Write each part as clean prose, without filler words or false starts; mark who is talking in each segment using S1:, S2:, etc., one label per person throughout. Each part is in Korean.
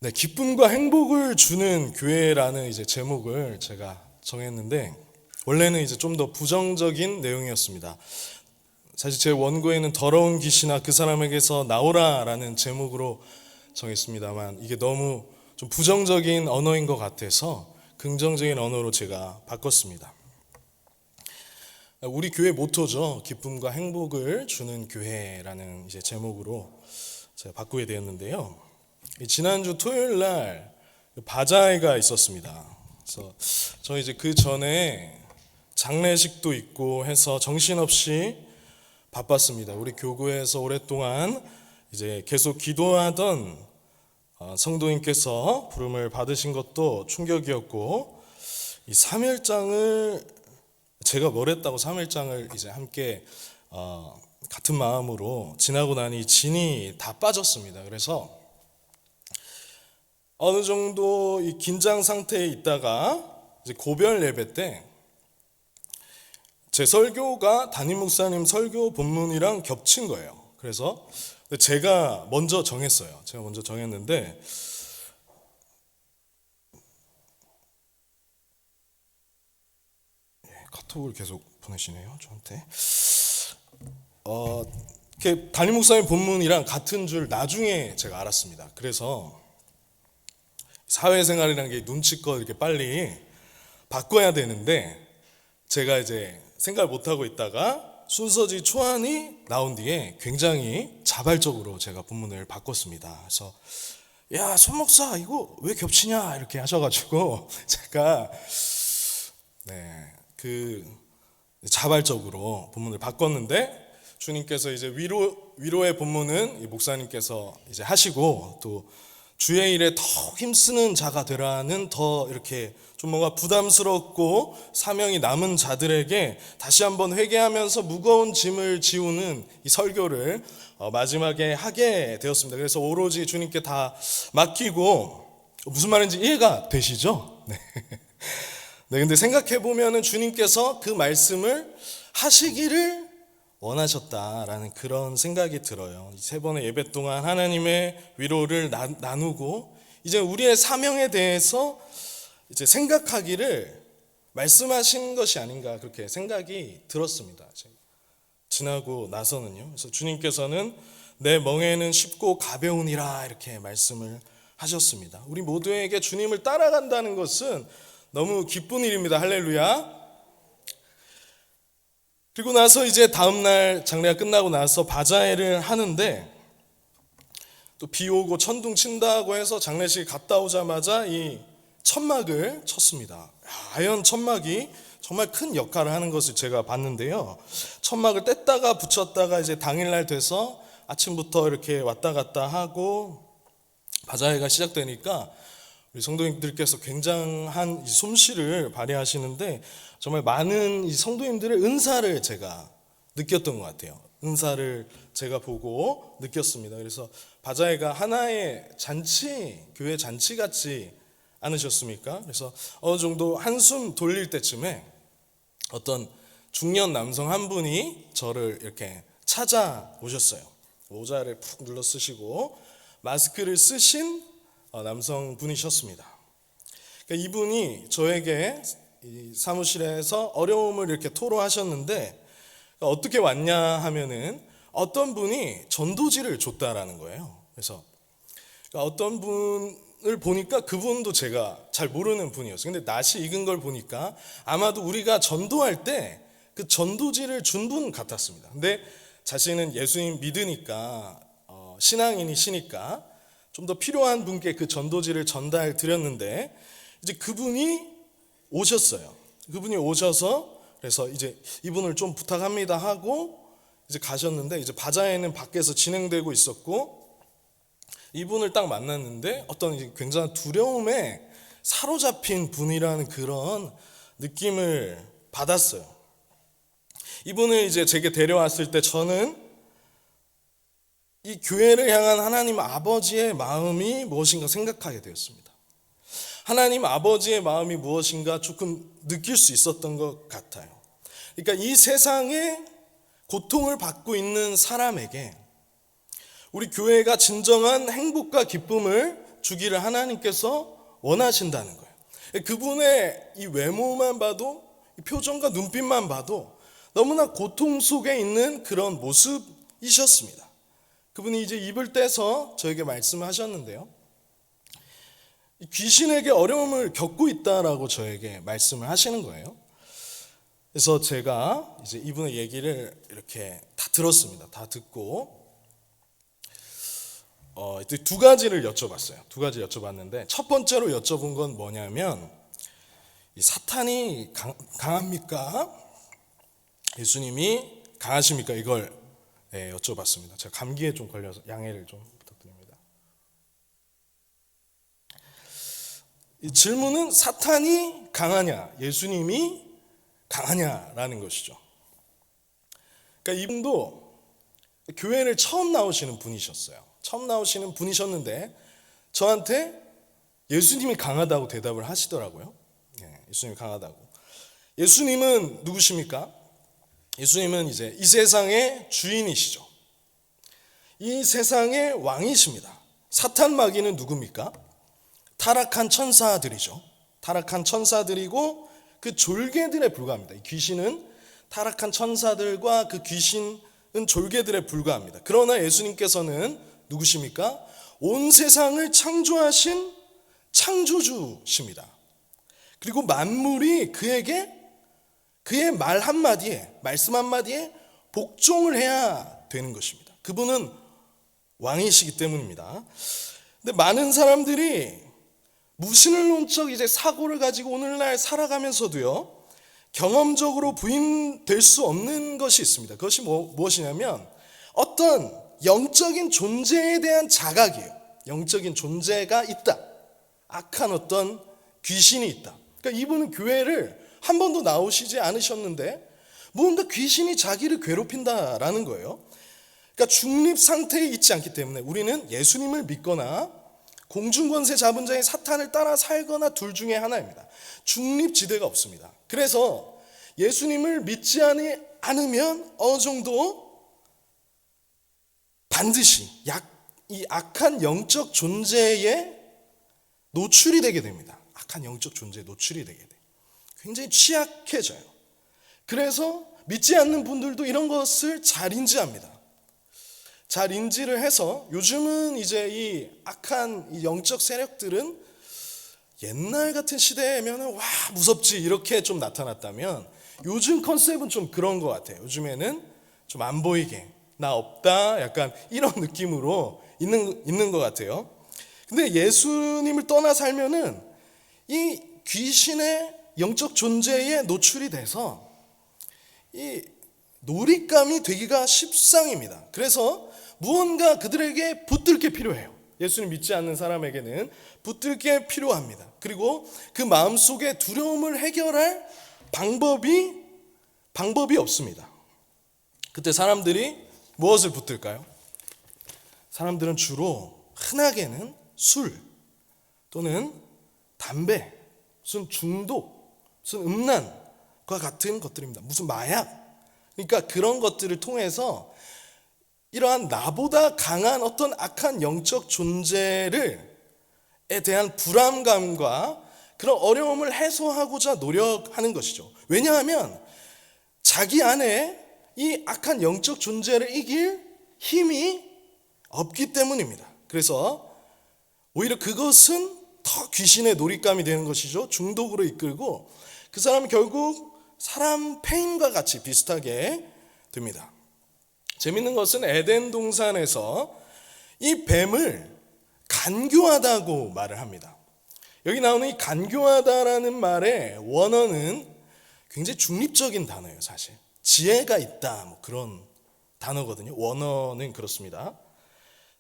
S1: 네, 기쁨과 행복을 주는 교회라는 이제 제목을 제가 정했는데 원래는 이제 좀 더 부정적인 내용이었습니다. 사실 제 원고에는 더러운 귀신아 그 사람에게서 나오라라는 제목으로 정했습니다만 이게 너무 좀 부정적인 언어인 것 같아서 긍정적인 언어로 제가 바꿨습니다. 우리 교회 모토죠. 기쁨과 행복을 주는 교회라는 이제 제목으로 제가 바꾸게 되었는데요. 지난주 토요일 날 바자회가 있었습니다. 그래서 저 이제 그 전에 장례식도 있고 해서 정신없이 바빴습니다. 우리 교구에서 오랫동안 이제 계속 기도하던 성도님께서 부름을 받으신 것도 충격이었고 이 3일장을 제가 뭘 했다고 3일장을 이제 함께 같은 마음으로 지나고 나니 진이 다 빠졌습니다. 그래서 어느 정도 이 긴장 상태에 있다가 이제 고별 예배 때 제 설교가 담임 목사님 설교 본문이랑 겹친 거예요. 그래서 제가 먼저 정했어요. 제가 먼저 정했는데 카톡을 계속 보내시네요, 저한테. 이렇게 담임 목사님 본문이랑 같은 줄 나중에 제가 알았습니다. 그래서 사회생활이라는 게 눈치껏 이렇게 빨리 바꿔야 되는데 제가 이제 생각을 못하고 있다가 순서지 초안이 나온 뒤에 굉장히 자발적으로 제가 본문을 바꿨습니다. 그래서 야, 손 목사 이거 왜 겹치냐 이렇게 하셔가지고 제가 자발적으로 본문을 바꿨는데 주님께서 이제 위로의 본문은 이 목사님께서 이제 하시고 또 주의 일에 더 힘쓰는 자가 되라는 더 이렇게 좀 뭔가 부담스럽고 사명이 남은 자들에게 다시 한번 회개하면서 무거운 짐을 지우는 이 설교를 마지막에 하게 되었습니다. 그래서 오로지 주님께 다 맡기고 무슨 말인지 이해가 되시죠? 네. 네, 근데 생각해 보면은 주님께서 그 말씀을 하시기를 원하셨다라는 그런 생각이 들어요. 세 번의 예배 동안 하나님의 위로를 나누고 이제 우리의 사명에 대해서 이제 생각하기를 말씀하신 것이 아닌가 그렇게 생각이 들었습니다. 지나고 나서는요. 그래서 주님께서는 내 멍에는 쉽고 가벼우니라 이렇게 말씀을 하셨습니다. 우리 모두에게 주님을 따라간다는 것은 너무 기쁜 일입니다. 할렐루야. 그리고 나서 이제 다음날 장례가 끝나고 나서 바자회를 하는데 또 비 오고 천둥 친다고 해서 장례식 갔다 오자마자 이 천막을 쳤습니다. 하얀 천막이 정말 큰 역할을 하는 것을 제가 봤는데요. 천막을 뗐다가 붙였다가 이제 당일날 돼서 아침부터 이렇게 왔다 갔다 하고 바자회가 시작되니까 우리 성도님들께서 굉장한 솜씨를 발휘하시는데 정말 많은 이 성도님들의 은사를 제가 느꼈던 것 같아요. 은사를 제가 보고 느꼈습니다. 그래서 바자회가 하나의 잔치, 교회 잔치 같지 않으셨습니까? 그래서 어느 정도 한숨 돌릴 때쯤에 어떤 중년 남성 한 분이 저를 이렇게 찾아오셨어요. 모자를 푹 눌러 쓰시고 마스크를 쓰신 남성분이셨습니다. 그러니까 이분이 저에게 이 사무실에서 어려움을 이렇게 토로하셨는데 어떻게 왔냐 하면은 어떤 분이 전도지를 줬다라는 거예요. 그래서 어떤 분을 보니까 그분도 제가 잘 모르는 분이었어요. 근데 낯이 익은 걸 보니까 아마도 우리가 전도할 때 그 전도지를 준 분 같았습니다. 근데 자신은 예수님 믿으니까 신앙인이시니까 좀 더 필요한 분께 그 전도지를 전달 드렸는데 이제 그분이 오셨어요. 그분이 오셔서 그래서 이제 이분을 좀 부탁합니다 하고 이제 가셨는데 이제 바자회는 밖에서 진행되고 있었고 이분을 딱 만났는데 어떤 굉장한 두려움에 사로잡힌 분이라는 그런 느낌을 받았어요. 이분을 이제 제게 데려왔을 때 저는 이 교회를 향한 하나님 아버지의 마음이 무엇인가 생각하게 되었습니다. 하나님 아버지의 마음이 무엇인가 조금 느낄 수 있었던 것 같아요. 그러니까 이 세상에 고통을 받고 있는 사람에게 우리 교회가 진정한 행복과 기쁨을 주기를 하나님께서 원하신다는 거예요. 그분의 이 외모만 봐도, 이 표정과 눈빛만 봐도 너무나 고통 속에 있는 그런 모습이셨습니다. 그분이 이제 입을 떼서 저에게 말씀하셨는데요, 귀신에게 어려움을 겪고 있다라고 저에게 말씀을 하시는 거예요. 그래서 제가 이제 이분의 얘기를 이렇게 다 들었습니다. 다 듣고 두 가지를 여쭤봤어요. 두 가지 여쭤봤는데, 첫 번째로 여쭤본 건 뭐냐면, 이 사탄이 강합니까? 예수님이 강하십니까? 이걸 여쭤봤습니다. 제가 감기에 좀 걸려서 양해를 좀 부탁드립니다. 이 질문은 사탄이 강하냐, 예수님이 강하냐라는 것이죠. 그러니까 이분도 교회를 처음 나오시는 분이셨어요. 처음 나오시는 분이셨는데 저한테 예수님이 강하다고 대답을 하시더라고요. 예수님이 강하다고. 예수님은 누구십니까? 예수님은 이제 이 세상의 주인이시죠. 이 세상의 왕이십니다. 사탄 마귀는 누굽니까? 타락한 천사들이죠. 타락한 천사들이고 그 졸개들에 불과합니다. 이 귀신은 타락한 천사들과 그 귀신은 졸개들에 불과합니다. 그러나 예수님께서는 누구십니까? 온 세상을 창조하신 창조주십니다. 그리고 만물이 그에게, 그의 말 한마디에, 말씀 한마디에 복종을 해야 되는 것입니다. 그분은 왕이시기 때문입니다. 근데 많은 사람들이 무신론적 이제 사고를 가지고 오늘날 살아가면서도요, 경험적으로 부인될 수 없는 것이 있습니다. 그것이 무엇이냐면 어떤 영적인 존재에 대한 자각이에요. 영적인 존재가 있다. 악한 어떤 귀신이 있다. 그러니까 이분은 교회를 한 번도 나오시지 않으셨는데 뭔가 귀신이 자기를 괴롭힌다라는 거예요. 그러니까 중립 상태에 있지 않기 때문에 우리는 예수님을 믿거나 공중권세 잡은 자의 사탄을 따라 살거나 둘 중에 하나입니다. 중립지대가 없습니다. 그래서 예수님을 믿지 않으면 어느 정도 반드시 이 악한 영적 존재에 노출이 되게 됩니다. 악한 영적 존재에 노출이 되게 돼. 굉장히 취약해져요. 그래서 믿지 않는 분들도 이런 것을 잘 인지합니다. 잘 인지를 해서 요즘은 이제 이 악한 이 영적 세력들은 옛날 같은 시대면은 와 무섭지 이렇게 좀 나타났다면 요즘 컨셉은 좀 그런 것 같아요. 요즘에는 좀 안 보이게 나 없다 약간 이런 느낌으로 있는 것 같아요. 근데 예수님을 떠나 살면은 이 귀신의 영적 존재에 노출이 돼서 이 놀잇감이 되기가 십상입니다. 그래서 무언가 그들에게 붙들 게 필요해요. 예수님 믿지 않는 사람에게는 붙들 게 필요합니다. 그리고 그 마음속에 두려움을 해결할 방법이 없습니다. 그때 사람들이 무엇을 붙들까요? 사람들은 주로 흔하게는 술 또는 담배, 무슨 중독, 무슨 음란과 같은 것들입니다. 무슨 마약. 그러니까 그런 것들을 통해서 이러한 나보다 강한 어떤 악한 영적 존재에 대한 불안감과 그런 어려움을 해소하고자 노력하는 것이죠. 왜냐하면 자기 안에 이 악한 영적 존재를 이길 힘이 없기 때문입니다. 그래서 오히려 그것은 더 귀신의 놀잇감이 되는 것이죠. 중독으로 이끌고 그 사람은 결국 사람 페인과 같이 비슷하게 됩니다. 재밌는 것은 에덴 동산에서 이 뱀을 간교하다고 말을 합니다. 여기 나오는 이 간교하다라는 말의 원어는 굉장히 중립적인 단어예요. 사실 지혜가 있다 뭐 그런 단어거든요. 원어는 그렇습니다.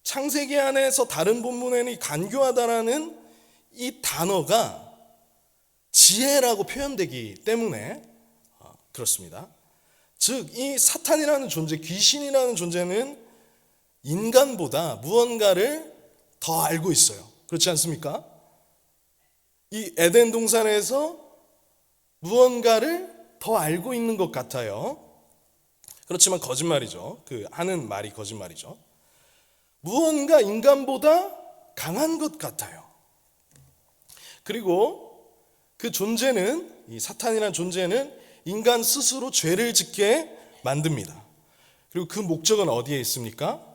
S1: 창세기 안에서 다른 본문에는 이 간교하다라는 이 단어가 지혜라고 표현되기 때문에 그렇습니다. 즉 이 사탄이라는 존재, 귀신이라는 존재는 인간보다 무언가를 더 알고 있어요. 그렇지 않습니까? 이 에덴 동산에서 무언가를 더 알고 있는 것 같아요. 그렇지만 거짓말이죠. 그 하는 말이 거짓말이죠. 무언가 인간보다 강한 것 같아요. 그리고 그 존재는, 이 사탄이라는 존재는 인간 스스로 죄를 짓게 만듭니다. 그리고 그 목적은 어디에 있습니까?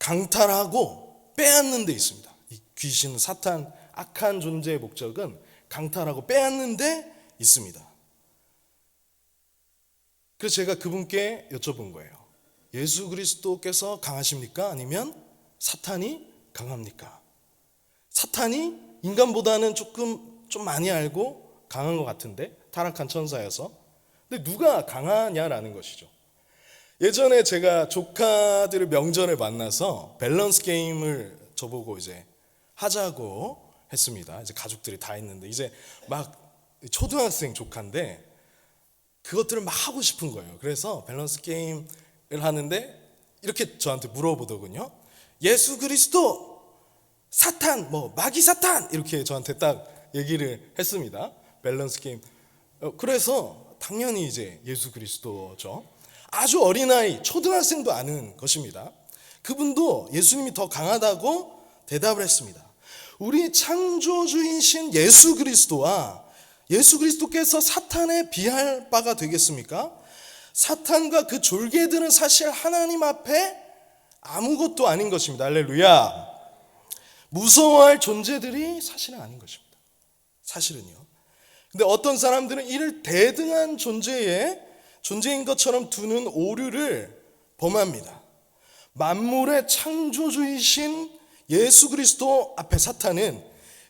S1: 강탈하고 빼앗는 데 있습니다. 이 귀신, 사탄, 악한 존재의 목적은 강탈하고 빼앗는 데 있습니다. 그래서 제가 그분께 여쭤본 거예요. 예수 그리스도께서 강하십니까? 아니면 사탄이 강합니까? 사탄이 인간보다는 좀 많이 알고 강한 것 같은데, 타락한 천사여서. 근데 누가 강하냐라는 것이죠. 예전에 제가 조카들의 명절에 만나서 밸런스 게임을 저보고 이제 하자고 했습니다. 이제 가족들이 다 있는데 이제 막 초등학생 조카인데 그것들을 막 하고 싶은 거예요. 그래서 밸런스 게임을 하는데 이렇게 저한테 물어보더군요. 예수 그리스도, 사탄, 마귀 사탄, 이렇게 저한테 딱 얘기를 했습니다. 밸런스 게임. 그래서 당연히 이제 예수 그리스도죠. 아주 어린아이, 초등학생도 아는 것입니다. 그분도 예수님이 더 강하다고 대답을 했습니다. 우리 창조주이신 예수 그리스도와 예수 그리스도께서 사탄에 비할 바가 되겠습니까? 사탄과 그 졸개들은 사실 하나님 앞에 아무것도 아닌 것입니다. 할렐루야. 무서워할 존재들이 사실은 아닌 것입니다. 사실은요. 근데 어떤 사람들은 이를 대등한 존재인 것처럼 두는 오류를 범합니다. 만물의 창조주이신 예수 그리스도 앞에 사탄은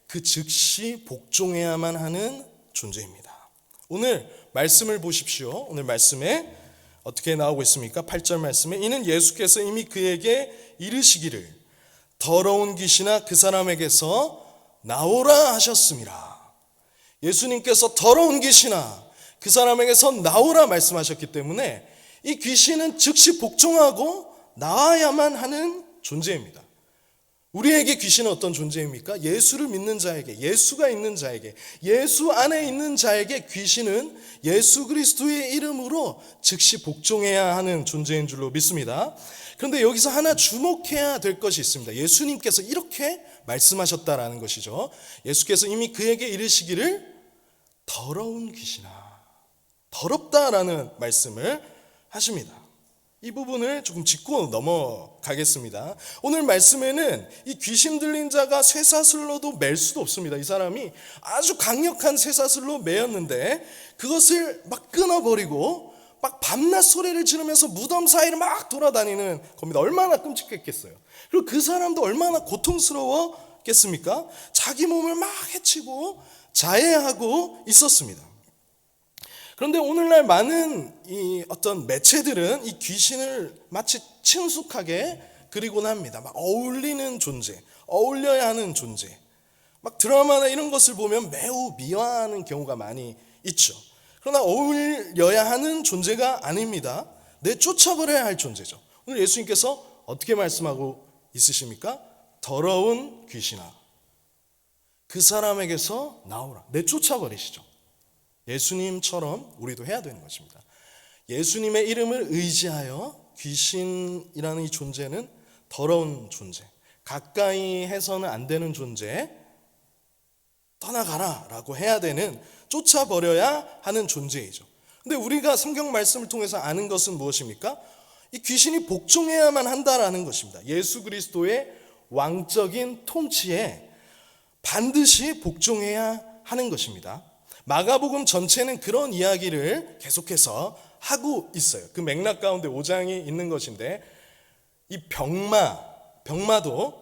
S1: 그 즉시 복종해야만 하는 존재입니다. 오늘 말씀을 보십시오. 오늘 말씀에 어떻게 나오고 있습니까? 8절 말씀에 이는 예수께서 이미 그에게 이르시기를 더러운 귀신아 그 사람에게서 나오라 하셨습니다. 예수님께서 더러운 귀신아 그 사람에게서 나오라 말씀하셨기 때문에 이 귀신은 즉시 복종하고 나와야만 하는 존재입니다. 우리에게 귀신은 어떤 존재입니까? 예수를 믿는 자에게, 예수가 있는 자에게, 예수 안에 있는 자에게 귀신은 예수 그리스도의 이름으로 즉시 복종해야 하는 존재인 줄로 믿습니다. 그런데 여기서 하나 주목해야 될 것이 있습니다. 예수님께서 이렇게 말씀하셨다라는 것이죠. 예수께서 이미 그에게 이르시기를 더러운 귀신아, 더럽다라는 말씀을 하십니다. 이 부분을 조금 짚고 넘어가겠습니다. 오늘 말씀에는 이 귀신 들린 자가 쇠사슬로도 맬 수도 없습니다. 이 사람이 아주 강력한 쇠사슬로 매였는데 그것을 막 끊어버리고 막 밤낮 소리를 지르면서 무덤 사이를 막 돌아다니는 겁니다. 얼마나 끔찍했겠어요. 그리고 그 사람도 얼마나 고통스러웠겠습니까? 자기 몸을 막 해치고 자해하고 있었습니다. 그런데 오늘날 많은 이 어떤 매체들은 이 귀신을 마치 친숙하게 그리곤 합니다. 막 어울리는 존재, 어울려야 하는 존재. 막 드라마나 이런 것을 보면 매우 미화하는 경우가 많이 있죠. 그러나 어울려야 하는 존재가 아닙니다. 내쫓아버려야 할 존재죠. 오늘 예수님께서 어떻게 말씀하고 있으십니까? 더러운 귀신아, 그 사람에게서 나오라. 내쫓아버리시죠. 예수님처럼 우리도 해야 되는 것입니다. 예수님의 이름을 의지하여 귀신이라는 이 존재는 더러운 존재, 가까이 해서는 안 되는 존재, 떠나가라 라고 해야 되는, 쫓아버려야 하는 존재이죠. 근데 우리가 성경 말씀을 통해서 아는 것은 무엇입니까? 이 귀신이 복종해야만 한다라는 것입니다. 예수 그리스도의 왕적인 통치에 반드시 복종해야 하는 것입니다. 마가복음 전체는 그런 이야기를 계속해서 하고 있어요. 그 맥락 가운데 5장이 있는 것인데 이 병마도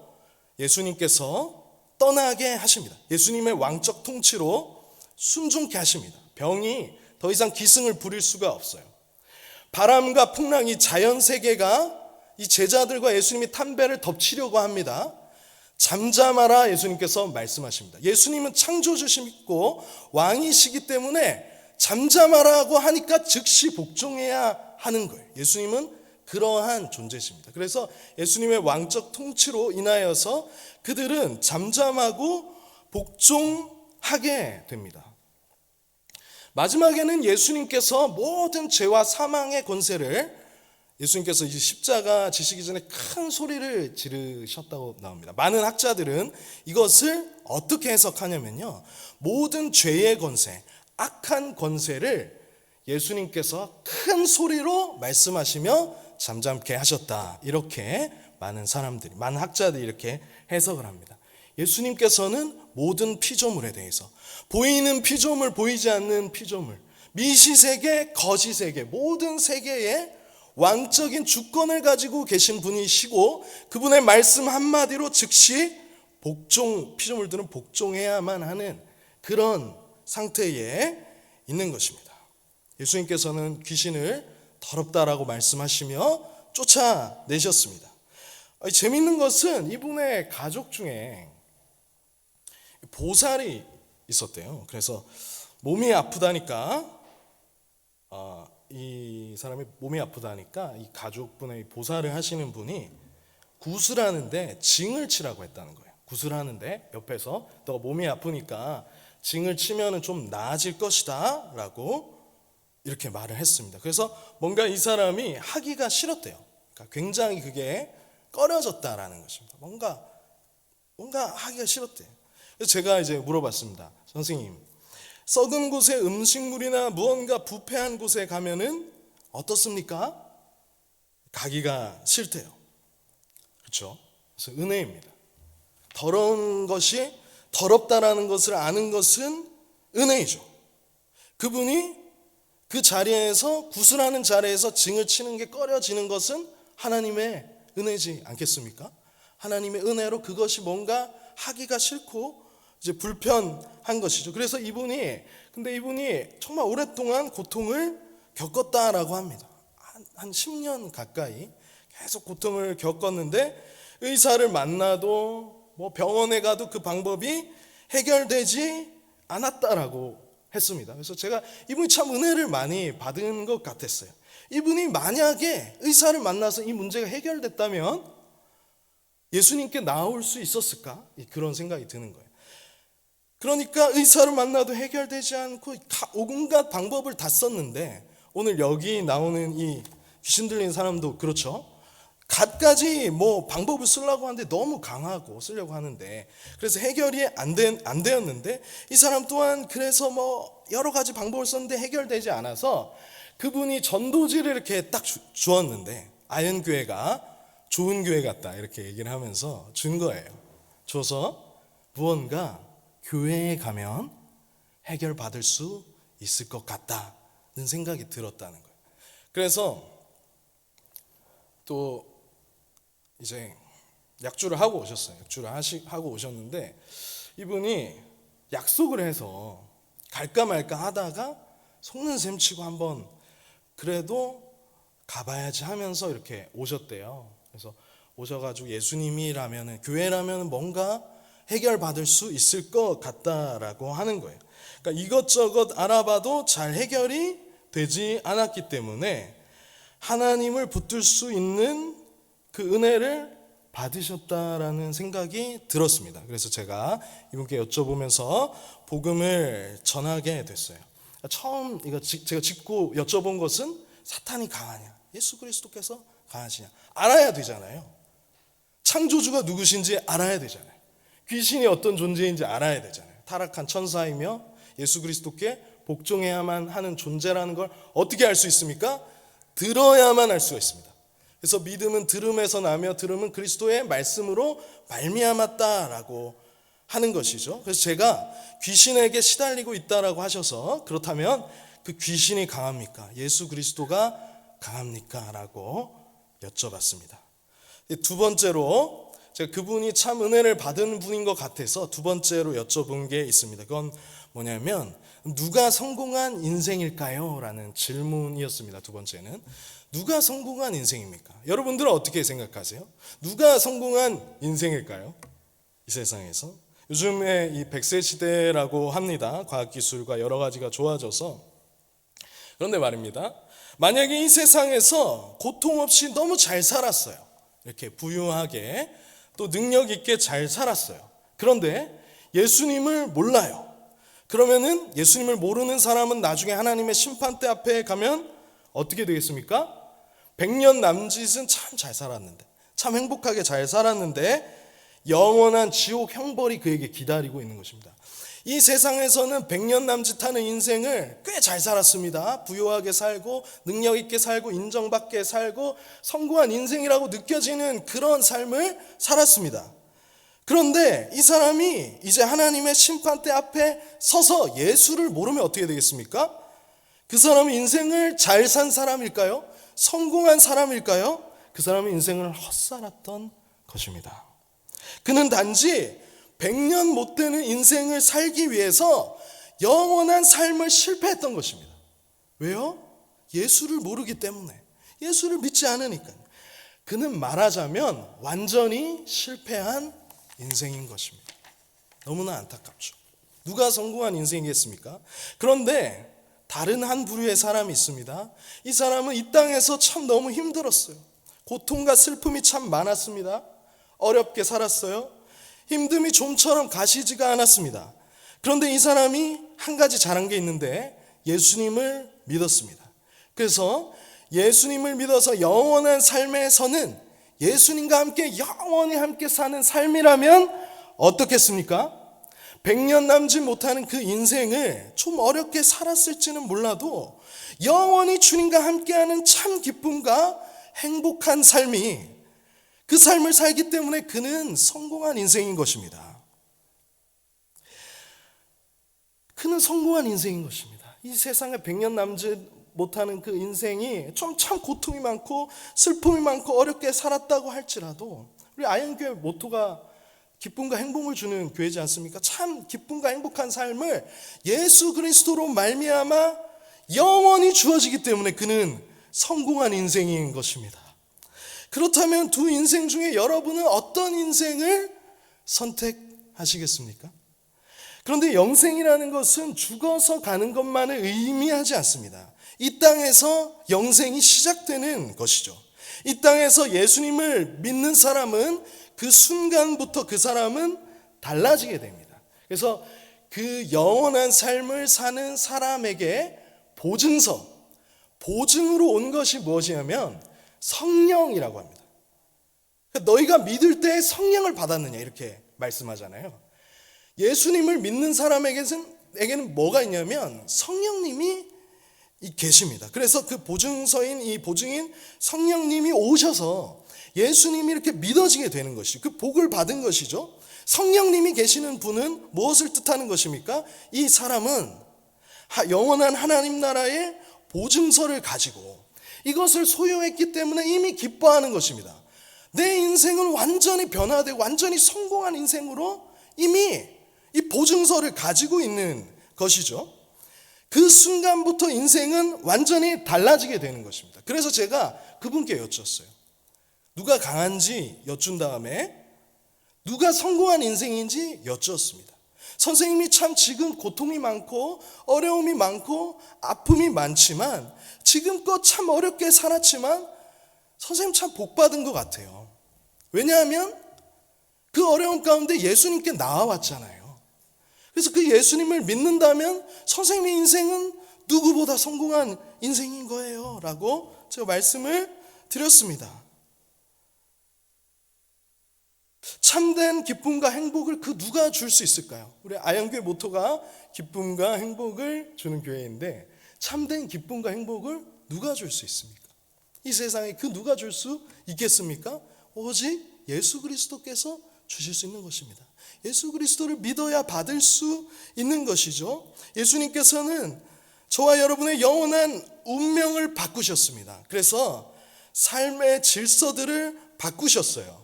S1: 예수님께서 떠나게 하십니다. 예수님의 왕적 통치로 순종케 하십니다. 병이 더 이상 기승을 부릴 수가 없어요. 바람과 풍랑, 이 자연세계가 이 제자들과 예수님이 탄배를 덮치려고 합니다. 잠잠하라 예수님께서 말씀하십니다. 예수님은 창조주시고 왕이시기 때문에 잠잠하라고 하니까 즉시 복종해야 하는 거예요. 예수님은 그러한 존재십니다. 그래서 예수님의 왕적 통치로 인하여서 그들은 잠잠하고 복종하게 됩니다. 마지막에는 예수님께서 모든 죄와 사망의 권세를 예수님께서 이 십자가 지시기 전에 큰 소리를 지르셨다고 나옵니다. 많은 학자들은 이것을 어떻게 해석하냐면요, 모든 죄의 권세, 악한 권세를 예수님께서 큰 소리로 말씀하시며 잠잠케 하셨다, 이렇게 많은 학자들이 이렇게 해석을 합니다. 예수님께서는 모든 피조물에 대해서, 보이는 피조물, 보이지 않는 피조물, 미시세계, 거시세계, 모든 세계에 왕적인 주권을 가지고 계신 분이시고, 그분의 말씀 한마디로 즉시 피조물들은 복종해야만 하는 그런 상태에 있는 것입니다. 예수님께서는 귀신을 더럽다라고 말씀하시며 쫓아내셨습니다. 재미있는 것은 이분의 가족 중에 보살이 있었대요. 그래서 몸이 아프다니까, 이 사람이 몸이 아프다니까 이 가족분의 보살을 하시는 분이 구슬하는데 징을 치라고 했다는 거예요. 구슬하는데 옆에서 너 몸이 아프니까 징을 치면은 좀 나아질 것이다 라고 이렇게 말을 했습니다. 그래서 뭔가 이 사람이 하기가 싫었대요. 그러니까 굉장히 그게 꺼려졌다라는 것입니다. 뭔가 하기가 싫었대요. 그래서 제가 이제 물어봤습니다. 선생님, 썩은 곳에 음식물이나 무언가 부패한 곳에 가면은 어떻습니까? 가기가 싫대요. 그렇죠? 그래서 은혜입니다. 더러운 것이 더럽다라는 것을 아는 것은 은혜이죠. 그분이 그 자리에서, 구슬하는 자리에서 징을 치는 게 꺼려지는 것은 하나님의 은혜지 않겠습니까? 하나님의 은혜로 그것이 뭔가 하기가 싫고 이제 불편한 것이죠. 그래서 이분이 정말 오랫동안 고통을 겪었다라고 합니다. 한 10년 가까이 계속 고통을 겪었는데, 의사를 만나도 병원에 가도 그 방법이 해결되지 않았다라고 했습니다. 그래서 제가 이분이 참 은혜를 많이 받은 것 같았어요. 이분이 만약에 의사를 만나서 이 문제가 해결됐다면 예수님께 나올 수 있었을까? 그런 생각이 드는 거예요. 그러니까 의사를 만나도 해결되지 않고 온갖 방법을 다 썼는데, 오늘 여기 나오는 이 귀신 들린 사람도 그렇죠. 갖가지 방법을 쓰려고 하는데 너무 강하고 쓰려고 하는데, 그래서 해결이 안 되었는데, 이 사람 또한 그래서 여러 가지 방법을 썼는데 해결되지 않아서 그분이 전도지를 이렇게 딱 주었는데, 아현교회가 좋은 교회 같다 이렇게 얘기를 하면서 준 거예요. 줘서 무언가 교회에 가면 해결받을 수 있을 것 같다는 생각이 들었다는 거예요. 그래서 또 이제 약주를 하고 오셨어요. 하고 오셨는데, 이분이 약속을 해서 갈까 말까 하다가 속는 셈 치고 한번 그래도 가봐야지 하면서 이렇게 오셨대요. 그래서 오셔가지고 예수님이라면, 교회라면 뭔가 해결받을 수 있을 것 같다라고 하는 거예요. 그러니까 이것저것 알아봐도 잘 해결이 되지 않았기 때문에 하나님을 붙들 수 있는 그 은혜를 받으셨다라는 생각이 들었습니다. 그래서 제가 이분께 여쭤보면서 복음을 전하게 됐어요. 처음 제가 짚고 여쭤본 것은 사탄이 강하냐, 예수 그리스도께서 강하시냐 알아야 되잖아요. 창조주가 누구신지 알아야 되잖아요. 귀신이 어떤 존재인지 알아야 되잖아요. 타락한 천사이며 예수 그리스도께 복종해야만 하는 존재라는 걸 어떻게 알 수 있습니까? 들어야만 알 수가 있습니다. 그래서 믿음은 들음에서 나며 들음은 그리스도의 말씀으로 말미암았다라고 하는 것이죠. 그래서 제가 귀신에게 시달리고 있다라고 하셔서, 그렇다면 그 귀신이 강합니까? 예수 그리스도가 강합니까? 라고 여쭤봤습니다. 두 번째로, 제가 그분이 참 은혜를 받은 분인 것 같아서 두 번째로 여쭤본 게 있습니다. 그건 뭐냐면, 누가 성공한 인생일까요? 라는 질문이었습니다. 두 번째는 누가 성공한 인생입니까? 여러분들은 어떻게 생각하세요? 누가 성공한 인생일까요? 이 세상에서. 요즘에 이 100세 시대라고 합니다. 과학기술과 여러 가지가 좋아져서. 그런데 말입니다, 만약에 이 세상에서 고통 없이 너무 잘 살았어요. 이렇게 부유하게 또 능력 있게 잘 살았어요. 그런데 예수님을 몰라요. 그러면은 예수님을 모르는 사람은 나중에 하나님의 심판대 앞에 가면 어떻게 되겠습니까? 백년 남짓은 참 잘 살았는데, 참 행복하게 잘 살았는데 영원한 지옥 형벌이 그에게 기다리고 있는 것입니다. 이 세상에서는 백년 남짓하는 인생을 꽤 잘 살았습니다. 부유하게 살고 능력 있게 살고 인정받게 살고 성공한 인생이라고 느껴지는 그런 삶을 살았습니다. 그런데 이 사람이 이제 하나님의 심판대 앞에 서서 예수를 모르면 어떻게 되겠습니까? 그 사람은 인생을 잘 산 사람일까요? 성공한 사람일까요? 그 사람은 인생을 헛살았던 것입니다. 그는 단지 100년 못 되는 인생을 살기 위해서 영원한 삶을 실패했던 것입니다. 왜요? 예수를 모르기 때문에, 예수를 믿지 않으니까요. 그는 말하자면 완전히 실패한 인생인 것입니다. 너무나 안타깝죠. 누가 성공한 인생이겠습니까? 그런데 다른 한 부류의 사람이 있습니다. 이 사람은 이 땅에서 참 너무 힘들었어요. 고통과 슬픔이 참 많았습니다. 어렵게 살았어요. 힘듦이 좀처럼 가시지가 않았습니다. 그런데 이 사람이 한 가지 잘한 게 있는데 예수님을 믿었습니다. 그래서 예수님을 믿어서 영원한 삶에서는 예수님과 함께 영원히 함께 사는 삶이라면 어떻겠습니까? 100년 남지 못하는 그 인생을 좀 어렵게 살았을지는 몰라도 영원히 주님과 함께하는 참 기쁨과 행복한 삶이, 그 삶을 살기 때문에 그는 성공한 인생인 것입니다. 그는 성공한 인생인 것입니다. 이 세상에 100년 남지 못하는 그 인생이 좀 참 고통이 많고 슬픔이 많고 어렵게 살았다고 할지라도, 우리 아현교회 모토가 기쁨과 행복을 주는 교회지 않습니까? 참 기쁨과 행복한 삶을 예수 그리스도로 말미암아 영원히 주어지기 때문에 그는 성공한 인생인 것입니다. 그렇다면 두 인생 중에 여러분은 어떤 인생을 선택하시겠습니까? 그런데 영생이라는 것은 죽어서 가는 것만을 의미하지 않습니다. 이 땅에서 영생이 시작되는 것이죠. 이 땅에서 예수님을 믿는 사람은 그 순간부터 그 사람은 달라지게 됩니다. 그래서 그 영원한 삶을 사는 사람에게 보증으로 온 것이 무엇이냐면 성령이라고 합니다. 너희가 믿을 때 성령을 받았느냐 이렇게 말씀하잖아요. 예수님을 믿는 사람에게는 뭐가 있냐면 성령님이 계십니다. 그래서 그 보증서인 이 보증인 성령님이 오셔서 예수님이 이렇게 믿어지게 되는 것이, 그 복을 받은 것이죠. 성령님이 계시는 분은 무엇을 뜻하는 것입니까? 이 사람은 영원한 하나님 나라의 보증서를 가지고 이것을 소유했기 때문에 이미 기뻐하는 것입니다. 내 인생은 완전히 변화되고 완전히 성공한 인생으로 이미 이 보증서를 가지고 있는 것이죠. 그 순간부터 인생은 완전히 달라지게 되는 것입니다. 그래서 제가 그분께 여쭸어요. 누가 강한지 여쭌 다음에 누가 성공한 인생인지 여쭈었습니다. 선생님이 참 지금 고통이 많고 어려움이 많고 아픔이 많지만, 지금껏 참 어렵게 살았지만 선생님 참 복받은 것 같아요. 왜냐하면 그 어려움 가운데 예수님께 나와왔잖아요. 그래서 그 예수님을 믿는다면 선생님의 인생은 누구보다 성공한 인생인 거예요 라고 제가 말씀을 드렸습니다. 참된 기쁨과 행복을 그 누가 줄 수 있을까요? 우리 아현교회 모토가 기쁨과 행복을 주는 교회인데 참된 기쁨과 행복을 누가 줄 수 있습니까? 이 세상에 그 누가 줄 수 있겠습니까? 오직 예수 그리스도께서 주실 수 있는 것입니다. 예수 그리스도를 믿어야 받을 수 있는 것이죠. 예수님께서는 저와 여러분의 영원한 운명을 바꾸셨습니다. 그래서 삶의 질서들을 바꾸셨어요.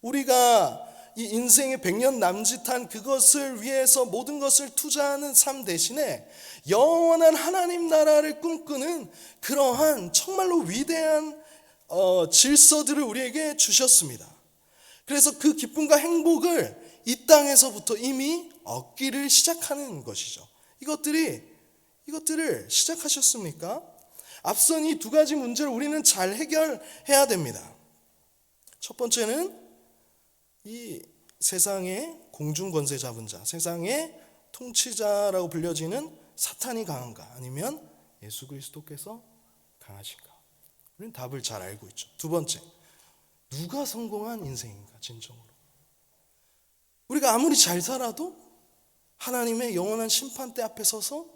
S1: 우리가 이 인생의 100년 남짓한 그것을 위해서 모든 것을 투자하는 삶 대신에 영원한 하나님 나라를 꿈꾸는 그러한 정말로 위대한 질서들을 우리에게 주셨습니다. 그래서 그 기쁨과 행복을 이 땅에서부터 이미 얻기를 시작하는 것이죠. 이것들을 시작하셨습니까? 앞선 이 두 가지 문제를 우리는 잘 해결해야 됩니다. 첫 번째는 이 세상의 공중권세 잡은 자, 세상의 통치자라고 불려지는 사탄이 강한가, 아니면 예수 그리스도께서 강하신가? 우리는 답을 잘 알고 있죠. 두 번째, 누가 성공한 인생인가 진정으로. 우리가 아무리 잘 살아도 하나님의 영원한 심판대 앞에 서서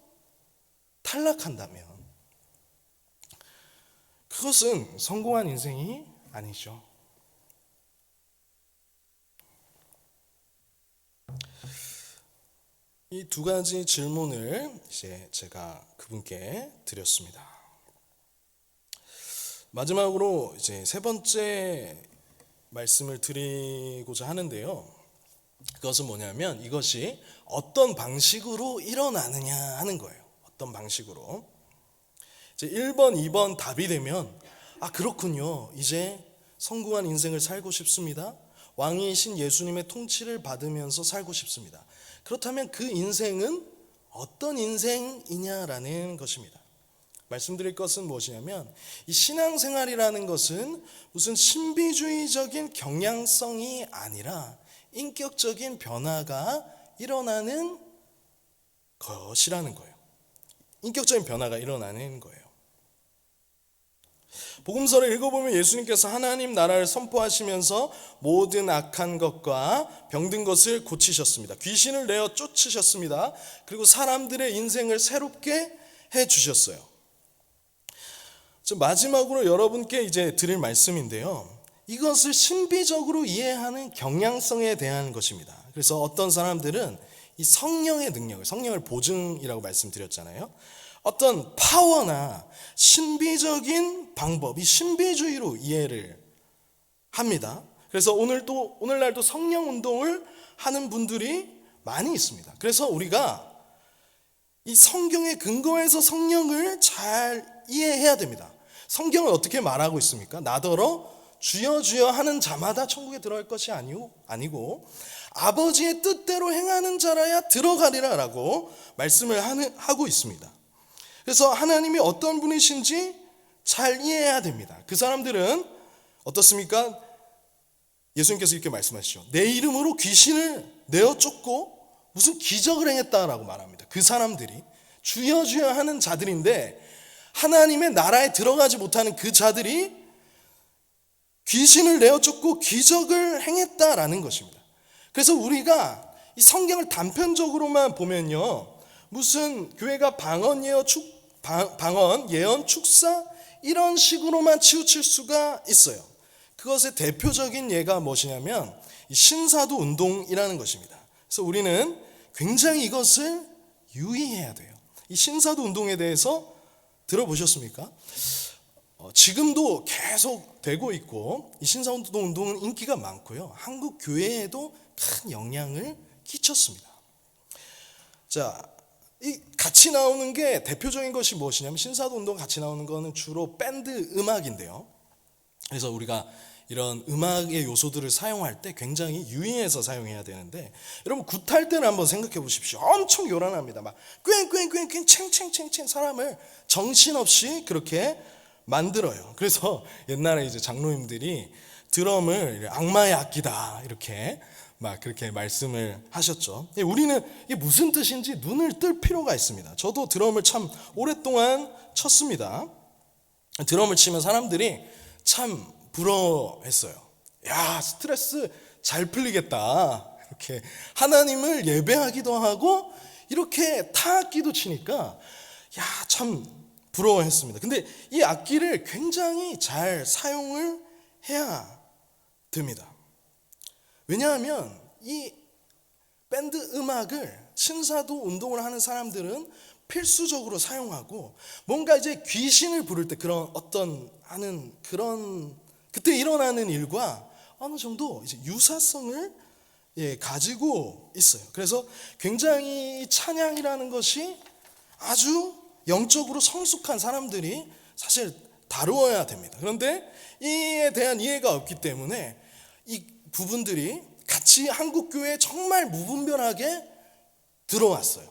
S1: 탈락한다면 그것은 성공한 인생이 아니죠. 이 두 가지 질문을 이제 제가 그분께 드렸습니다. 마지막으로 이제 세 번째 말씀을 드리고자 하는데요. 그것은 뭐냐면 이것이 어떤 방식으로 일어나느냐 하는 거예요. 어떤 방식으로. 이제 1번, 2번 답이 되면 그렇군요. 이제 성공한 인생을 살고 싶습니다. 왕이신 예수님의 통치를 받으면서 살고 싶습니다. 그렇다면 그 인생은 어떤 인생이냐라는 것입니다. 말씀드릴 것은 무엇이냐면 이 신앙생활이라는 것은 무슨 신비주의적인 경향성이 아니라 인격적인 변화가 일어나는 것이라는 거예요. 인격적인 변화가 일어나는 거예요. 복음서를 읽어보면 예수님께서 하나님 나라를 선포하시면서 모든 악한 것과 병든 것을 고치셨습니다. 귀신을 내어 쫓으셨습니다. 그리고 사람들의 인생을 새롭게 해주셨어요. 마지막으로 여러분께 이제 드릴 말씀인데요. 이것을 신비적으로 이해하는 경향성에 대한 것입니다. 그래서 어떤 사람들은 이 성령의 능력을, 성령을 보증이라고 말씀드렸잖아요. 어떤 파워나 신비적인 방법이 신비주의로 이해를 합니다. 그래서 오늘날도 성령 운동을 하는 분들이 많이 있습니다. 그래서 우리가 이 성경에 근거해서 성령을 잘 이해해야 됩니다. 성경은 어떻게 말하고 있습니까? 나더러 주여 주여 하는 자마다 천국에 들어갈 것이 아니고 아버지의 뜻대로 행하는 자라야 들어가리라 라고 말씀을 하고 있습니다. 그래서 하나님이 어떤 분이신지 잘 이해해야 됩니다. 그 사람들은 어떻습니까? 예수님께서 이렇게 말씀하시죠. 내 이름으로 귀신을 내어 쫓고 무슨 기적을 행했다라고 말합니다. 그 사람들이 주여 주여 하는 자들인데 하나님의 나라에 들어가지 못하는 그 자들이 귀신을 내어 쫓고 기적을 행했다라는 것입니다. 그래서 우리가 이 성경을 단편적으로만 보면요, 무슨 교회가 방언, 예언, 축사 이런 식으로만 치우칠 수가 있어요. 그것의 대표적인 예가 무엇이냐면 이 신사도 운동이라는 것입니다. 그래서 우리는 굉장히 이것을 유의해야 돼요. 이 신사도 운동에 대해서 들어보셨습니까? 지금도 계속 되고 있고 이 신사도 운동은 인기가 많고요. 한국 교회에도 큰 영향을 끼쳤습니다. 자, 이 같이 나오는 게 대표적인 것이 무엇이냐면 신사도 운동 같이 나오는 거는 주로 밴드 음악인데요. 그래서 우리가 이런 음악의 요소들을 사용할 때 굉장히 유의해서 사용해야 되는데 여러분 굿할 때는 한번 생각해 보십시오. 엄청 요란합니다. 막 꽹꽹꽹꽹 챙챙챙챙 사람을 정신없이 그렇게 만들어요. 그래서 옛날에 이제 장로님들이 드럼을 악마의 악기다 이렇게 막 그렇게 말씀을 하셨죠. 우리는 이게 무슨 뜻인지 눈을 뜰 필요가 있습니다. 저도 드럼을 참 오랫동안 쳤습니다. 드럼을 치면 사람들이 참 부러워했어요. 야, 스트레스 잘 풀리겠다. 이렇게 하나님을 예배하기도 하고 이렇게 타악기도 치니까 참 부러워했습니다. 근데 이 악기를 굉장히 잘 사용을 해야 됩니다. 왜냐하면 이 밴드 음악을 신사도 운동을 하는 사람들은 필수적으로 사용하고 뭔가 이제 귀신을 부를 때 그런 그때 일어나는 일과 어느 정도 이제 유사성을 가지고 있어요. 그래서 굉장히 찬양이라는 것이 아주 영적으로 성숙한 사람들이 사실 다루어야 됩니다. 그런데 이에 대한 이해가 없기 때문에 이 부분들이 같이 한국교회에 정말 무분별하게 들어왔어요.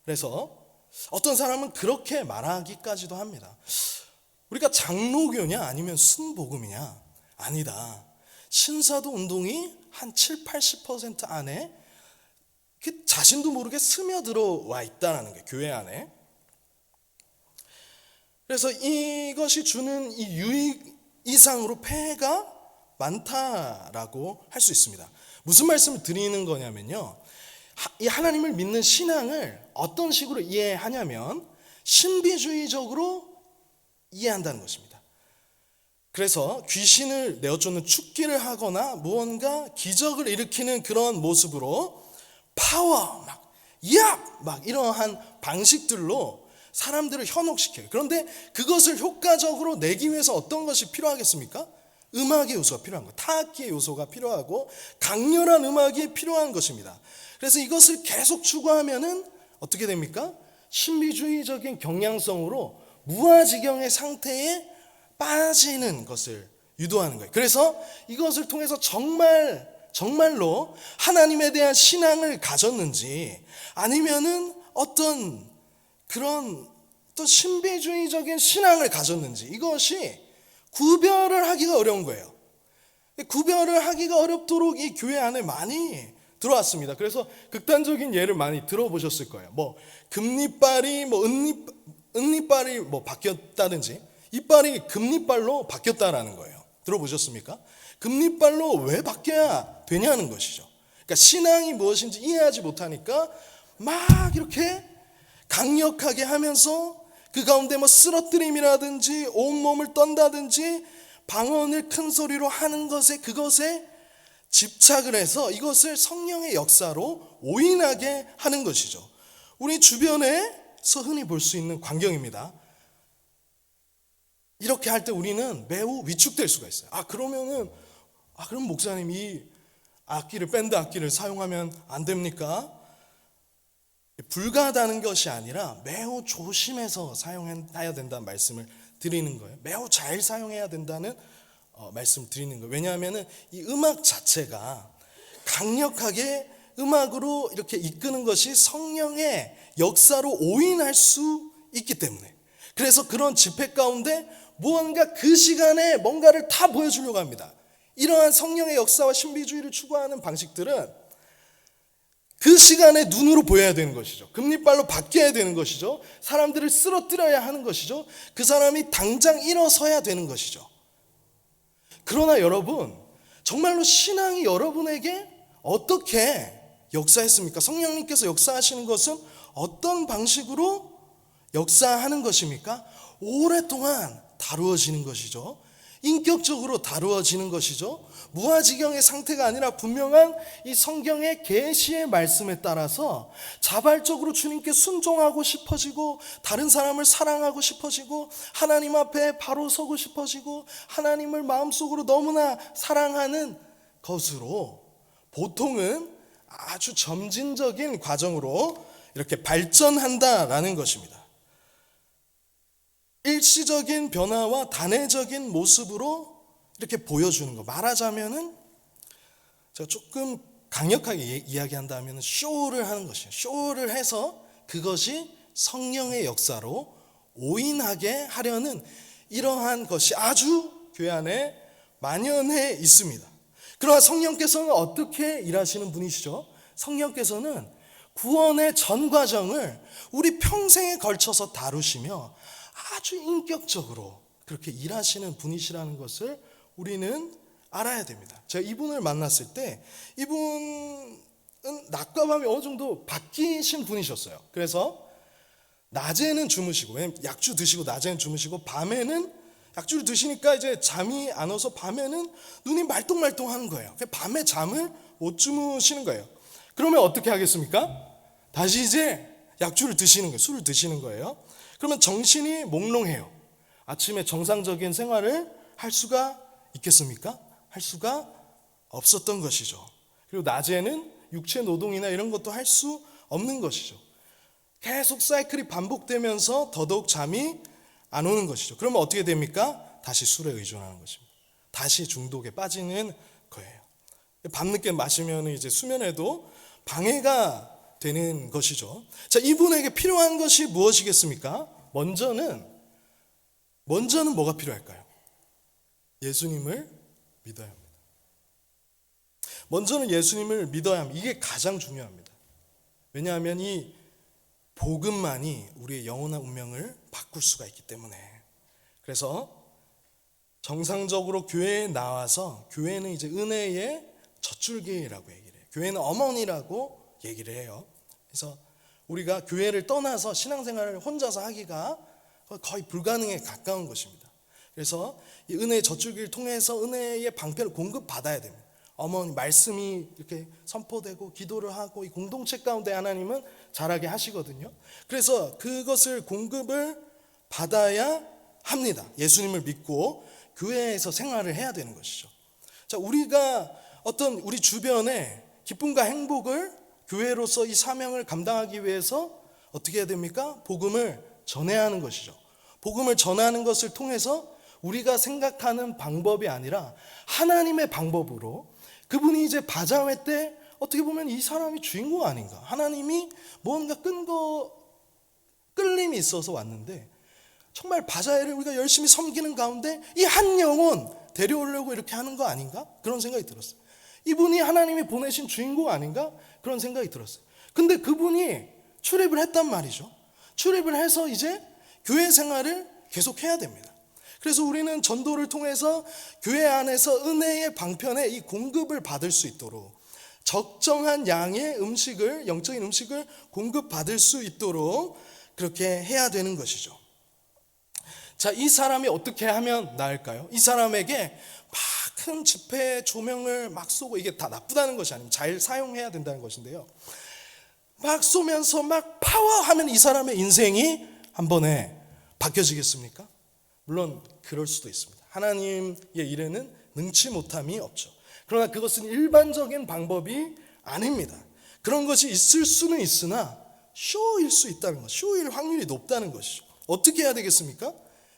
S1: 그래서 어떤 사람은 그렇게 말하기까지도 합니다. 우리가 장로교냐 아니면 순복음이냐? 아니다. 신사도 운동이 한 7-80% 안에 자신도 모르게 스며들어와 있다는 게 교회 안에. 그래서 이것이 주는 이 유익 이상으로 폐해가 많다라고 할 수 있습니다. 무슨 말씀을 드리는 거냐면요, 이 하나님을 믿는 신앙을 어떤 식으로 이해하냐면 신비주의적으로 이해한다는 것입니다. 그래서 귀신을 내어쫓는 축기를 하거나 무언가 기적을 일으키는 그런 모습으로 파워, 막 이러한 방식들로 사람들을 현혹시켜요. 그런데 그것을 효과적으로 내기 위해서 어떤 것이 필요하겠습니까? 음악의 요소가 필요한 거예요. 타악기의 요소가 필요하고 강렬한 음악이 필요한 것입니다. 그래서 이것을 계속 추구하면은 어떻게 됩니까? 신비주의적인 경향성으로 무아지경의 상태에 빠지는 것을 유도하는 거예요. 그래서 이것을 통해서 정말로 하나님에 대한 신앙을 가졌는지 아니면은 어떤 그런 또 신비주의적인 신앙을 가졌는지 이것이 구별을 하기가 어려운 거예요. 구별을 하기가 어렵도록 이 교회 안에 많이 들어왔습니다. 그래서 극단적인 예를 많이 들어보셨을 거예요. 뭐 금리빨이 은리빨이 바뀌었다든지 이빨이 금리빨로 바뀌었다라는 거예요. 들어보셨습니까? 금리빨로 왜 바뀌어야 되냐는 것이죠. 그러니까 신앙이 무엇인지 이해하지 못하니까 막 이렇게 강력하게 하면서 그 가운데 쓰러뜨림이라든지 온몸을 떤다든지 방언을 큰 소리로 하는 그것에 집착을 해서 이것을 성령의 역사로 오인하게 하는 것이죠. 우리 주변에서 흔히 볼 수 있는 광경입니다. 이렇게 할 때 우리는 매우 위축될 수가 있어요. 그럼 목사님 이 밴드 악기를 사용하면 안 됩니까? 불가하다는 것이 아니라 매우 조심해서 사용해야 된다는 말씀을 드리는 거예요. 매우 잘 사용해야 된다는 말씀을 드리는 거예요. 왜냐하면 이 음악 자체가 강력하게 음악으로 이렇게 이끄는 것이 성령의 역사로 오인할 수 있기 때문에, 그래서 그런 집회 가운데 무언가 그 시간에 뭔가를 다 보여주려고 합니다. 이러한 성령의 역사와 신비주의를 추구하는 방식들은 그 시간에 눈으로 보여야 되는 것이죠. 금리빨로 바뀌어야 되는 것이죠. 사람들을 쓰러뜨려야 하는 것이죠. 그 사람이 당장 일어서야 되는 것이죠. 그러나 여러분, 정말로 신앙이 여러분에게 어떻게 역사했습니까? 성령님께서 역사하시는 것은 어떤 방식으로 역사하는 것입니까? 오랫동안 다루어지는 것이죠. 인격적으로 다루어지는 것이죠. 무아지경의 상태가 아니라 분명한 이 성경의 계시의 말씀에 따라서 자발적으로 주님께 순종하고 싶어지고 다른 사람을 사랑하고 싶어지고 하나님 앞에 바로 서고 싶어지고 하나님을 마음속으로 너무나 사랑하는 것으로 보통은 아주 점진적인 과정으로 이렇게 발전한다라는 것입니다. 일시적인 변화와 단회적인 모습으로 이렇게 보여주는 거. 말하자면은 제가 조금 강력하게 이야기한다면 쇼를 하는 것이에요. 쇼를 해서 그것이 성령의 역사로 오인하게 하려는 이러한 것이 아주 교회 안에 만연해 있습니다. 그러나 성령께서는 어떻게 일하시는 분이시죠? 성령께서는 구원의 전 과정을 우리 평생에 걸쳐서 다루시며 아주 인격적으로 그렇게 일하시는 분이시라는 것을 우리는 알아야 됩니다. 제가 이분을 만났을 때 이분은 낮과 밤이 어느 정도 바뀌신 분이셨어요. 그래서 낮에는 주무시고, 약주 드시고 낮에는 주무시고, 밤에는 약주를 드시니까 이제 잠이 안 와서 밤에는 눈이 말똥말똥한 거예요. 밤에 잠을 못 주무시는 거예요. 그러면 어떻게 하겠습니까? 다시 이제 약주를 드시는 거예요. 술을 드시는 거예요. 그러면 정신이 몽롱해요. 아침에 정상적인 생활을 할 수가 있겠습니까? 할 수가 없었던 것이죠. 그리고 낮에는 육체 노동이나 이런 것도 할 수 없는 것이죠. 계속 사이클이 반복되면서 더더욱 잠이 안 오는 것이죠. 그러면 어떻게 됩니까? 다시 술에 의존하는 것입니다. 다시 중독에 빠지는 거예요. 밤늦게 마시면 이제 수면에도 방해가 되는 것이죠. 자, 이분에게 필요한 것이 무엇이겠습니까? 먼저는 뭐가 필요할까요? 예수님을 믿어야 합니다. 먼저는 예수님을 믿어야 합니다. 이게 가장 중요합니다. 왜냐하면 이 복음만이 우리의 영원한 운명을 바꿀 수가 있기 때문에. 그래서 정상적으로 교회에 나와서, 교회는 이제 은혜의 젖줄기라고 얘기를 해요. 교회는 어머니라고 얘기를 해요. 그래서 우리가 교회를 떠나서 신앙생활을 혼자서 하기가 거의 불가능에 가까운 것입니다. 그래서 이 은혜의 젖줄기를 통해서 은혜의 방편을 공급받아야 됩니다. 어머니 말씀이 이렇게 선포되고 기도를 하고 이 공동체 가운데 하나님은 자라게 하시거든요. 그래서 그것을 공급을 받아야 합니다. 예수님을 믿고 교회에서 생활을 해야 되는 것이죠. 자, 우리가 어떤 우리 주변에 기쁨과 행복을 교회로서 이 사명을 감당하기 위해서 어떻게 해야 됩니까? 복음을 전해야 하는 것이죠. 복음을 전하는 것을 통해서 우리가 생각하는 방법이 아니라 하나님의 방법으로, 그분이 이제 바자회 때 어떻게 보면 이 사람이 주인공 아닌가, 하나님이 뭔가 끌림이 있어서 왔는데 정말 바자회를 우리가 열심히 섬기는 가운데 이 한 영혼 데려오려고 이렇게 하는 거 아닌가? 그런 생각이 들었어요. 이분이 하나님이 보내신 주인공 아닌가? 그런 생각이 들었어요. 근데 그분이 출입을 했단 말이죠. 출입을 해서 이제 교회 생활을 계속해야 됩니다. 그래서 우리는 전도를 통해서 교회 안에서 은혜의 방편에 이 공급을 받을 수 있도록, 적정한 양의 음식을, 영적인 음식을 공급받을 수 있도록 그렇게 해야 되는 것이죠. 자, 이 사람이 어떻게 하면 나을까요? 이 사람에게 막 큰 집회 조명을 막 쏘고, 이게 다 나쁘다는 것이 아니면 잘 사용해야 된다는 것인데요, 막 쏘면서 막 파워하면 이 사람의 인생이 한 번에 바뀌어지겠습니까? 물론 그럴 수도 있습니다. 하나님의 일에는 능치 못함이 없죠. 그러나 그것은 일반적인 방법이 아닙니다. 그런 것이 있을 수는 있으나 쇼일 수 있다는 것, 쇼일 확률이 높다는 것이죠. 어떻게 해야 되겠습니까?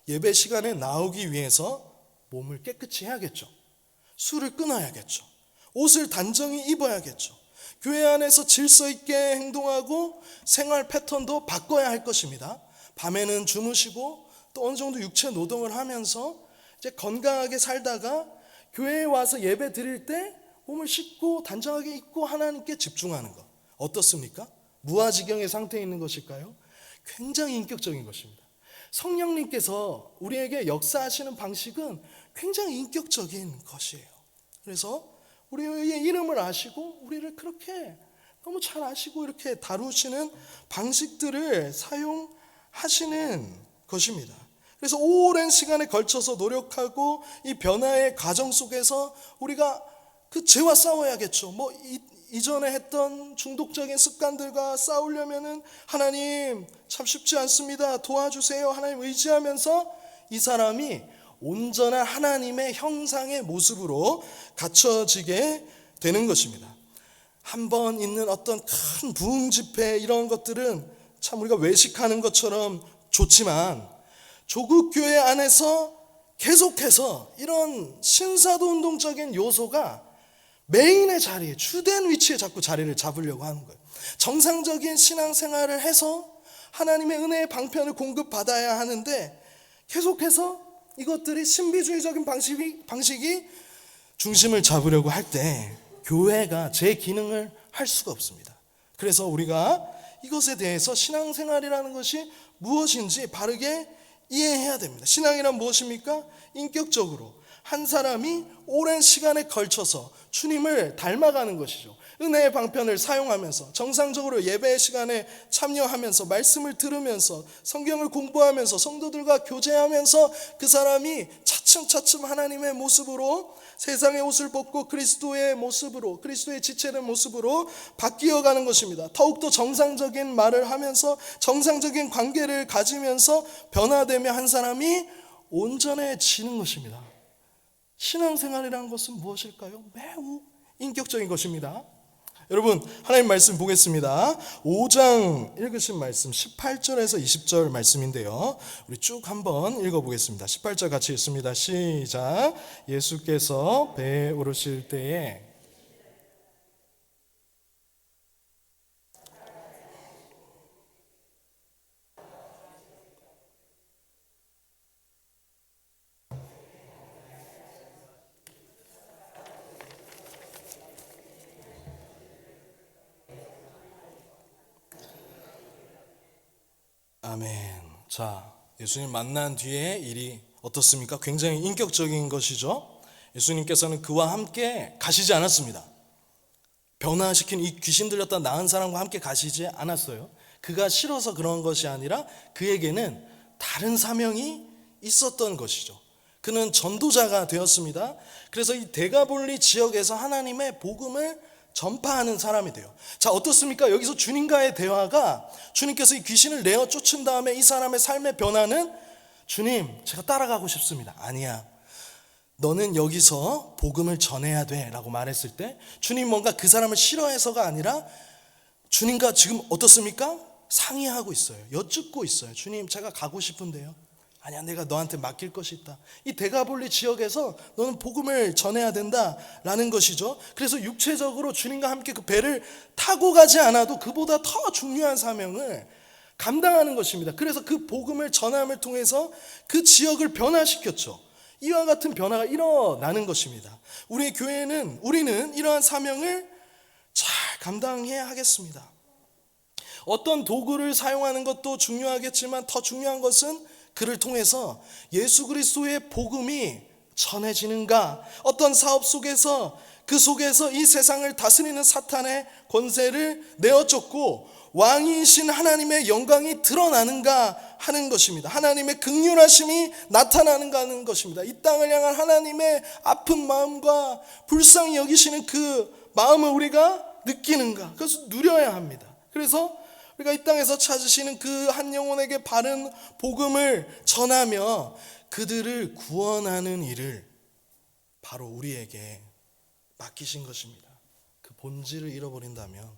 S1: 예배 시간에 나오기 위해서 몸을 깨끗이 해야겠죠. 술을 끊어야겠죠. 옷을 단정히 입어야겠죠. 교회 안에서 질서 있게 행동하고 생활 패턴도 바꿔야 할 것입니다. 밤에는 주무시고 또 어느 정도 육체 노동을 하면서 이제 건강하게 살다가 교회에 와서 예배 드릴 때 몸을 씻고 단정하게 입고 하나님께 집중하는 것, 어떻습니까? 무아지경의 상태에 있는 것일까요? 굉장히 인격적인 것입니다. 성령님께서 우리에게 역사하시는 방식은 굉장히 인격적인 것이에요. 그래서 우리의 이름을 아시고 우리를 그렇게 너무 잘 아시고 이렇게 다루시는 방식들을 사용하시는 것입니다. 그래서 오랜 시간에 걸쳐서 노력하고 이 변화의 과정 속에서 우리가 그 죄와 싸워야겠죠. 이전에 했던 중독적인 습관들과 싸우려면은 하나님 참 쉽지 않습니다. 도와주세요. 하나님 의지하면서 이 사람이 온전한 하나님의 형상의 모습으로 갖춰지게 되는 것입니다. 한번 있는 어떤 큰 부흥 집회 이런 것들은 참 우리가 외식하는 것처럼 좋지만 조국 교회 안에서 계속해서 이런 신사도 운동적인 요소가 메인의 자리에, 주된 위치에 자꾸 자리를 잡으려고 하는 거예요. 정상적인 신앙생활을 해서 하나님의 은혜의 방편을 공급받아야 하는데 계속해서 이것들이 신비주의적인 방식이 중심을 잡으려고 할 때 교회가 제 기능을 할 수가 없습니다. 그래서 우리가 이것에 대해서 신앙생활이라는 것이 무엇인지 바르게 이해해야 됩니다. 신앙이란 무엇입니까? 인격적으로 한 사람이 오랜 시간에 걸쳐서 주님을 닮아가는 것이죠. 은혜의 방편을 사용하면서 정상적으로 예배 시간에 참여하면서 말씀을 들으면서 성경을 공부하면서 성도들과 교제하면서 그 사람이 차츰차츰 하나님의 모습으로, 세상의 옷을 벗고 그리스도의 모습으로, 그리스도의 지체된 모습으로 바뀌어가는 것입니다. 더욱더 정상적인 말을 하면서 정상적인 관계를 가지면서 변화되며 한 사람이 온전해지는 것입니다. 신앙생활이라는 것은 무엇일까요? 매우 인격적인 것입니다. 여러분, 하나님 말씀 보겠습니다. 5장 읽으신 말씀 18절에서 20절 말씀인데요, 우리 쭉 한번 읽어보겠습니다. 18절 같이 읽습니다. 시작. 예수께서 배에 오르실 때에 아멘. 자, 예수님 만난 뒤에 일이 어떻습니까? 굉장히 인격적인 것이죠. 예수님께서는 그와 함께 가시지 않았습니다. 변화시킨 이 귀신 들렸다 나은 사람과 함께 가시지 않았어요. 그가 싫어서 그런 것이 아니라 그에게는 다른 사명이 있었던 것이죠. 그는 전도자가 되었습니다. 그래서 이 데가볼리 지역에서 하나님의 복음을 전파하는 사람이 돼요. 자, 어떻습니까? 여기서 주님과의 대화가, 주님께서 이 귀신을 내어 쫓은 다음에 이 사람의 삶의 변화는, 주님, 제가 따라가고 싶습니다. 아니야, 너는 여기서 복음을 전해야 돼 라고 말했을 때 주님 뭔가 그 사람을 싫어해서가 아니라 주님과 지금 어떻습니까? 상의하고 있어요. 여쭙고 있어요. 주님, 제가 가고 싶은데요. 아니야, 내가 너한테 맡길 것이 있다. 이 데가볼리 지역에서 너는 복음을 전해야 된다라는 것이죠. 그래서 육체적으로 주님과 함께 그 배를 타고 가지 않아도 그보다 더 중요한 사명을 감당하는 것입니다. 그래서 그 복음을 전함을 통해서 그 지역을 변화시켰죠. 이와 같은 변화가 일어나는 것입니다. 우리의 교회는, 우리는 이러한 사명을 잘 감당해야 하겠습니다. 어떤 도구를 사용하는 것도 중요하겠지만 더 중요한 것은 그를 통해서 예수 그리스도의 복음이 전해지는가, 어떤 사업 속에서 그 속에서 이 세상을 다스리는 사탄의 권세를 내어쫓고 왕이신 하나님의 영광이 드러나는가 하는 것입니다. 하나님의 긍휼하심이 나타나는가 하는 것입니다. 이 땅을 향한 하나님의 아픈 마음과 불쌍히 여기시는 그 마음을 우리가 느끼는가, 그것을 누려야 합니다. 그래서 우리가 이 땅에서 찾으시는 그 한 영혼에게 바른 복음을 전하며 그들을 구원하는 일을 바로 우리에게 맡기신 것입니다. 그 본질을 잃어버린다면